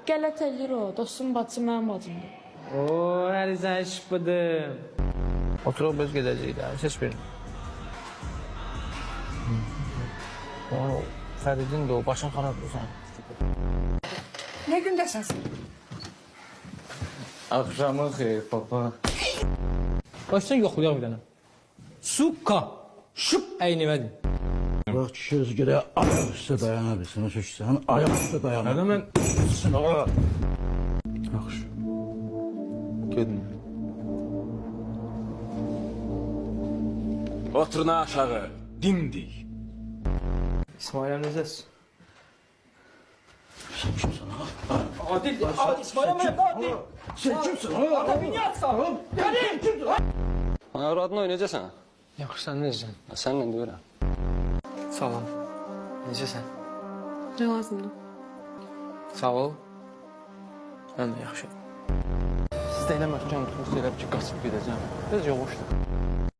Qələt eləyir o, dostum bacısı mənim bacımdır. Oo, ərizəni şıpıdım. Oturaq biz gedəcəyik də, seç birini. Fəridin də o, başın xarabdır sən. Ne gündəsən sən? Axşamın xeyir, papa. Başdan yoxlayaq bir dənə. Suka, şıp əynimədir. Bak kişiyiz gire ayak üstü dayanabilirsin. O çocuk sen ayak üstü dayanabilirsin. Nədə mən... Yaxşı. Gedin. Oturun aşağı, dimdik. İsmail'əm necəsin? Sen kimsin ha? Adil, İsmail'əm Adil. Sen kimsin ha? Adil, niyə atsan? Adil, kimsin? Aradın oynayacaqsan? Yaxşı, sən necəsən? Sənlə deyirəm. Salam. Necəsən? Nə lazımdır? Sağ ol. Mən də yaxşıyam. Siz də elə möhkəm tutmuş elə ki, qaçıb gedəcəm. Biraz yoğuşdur.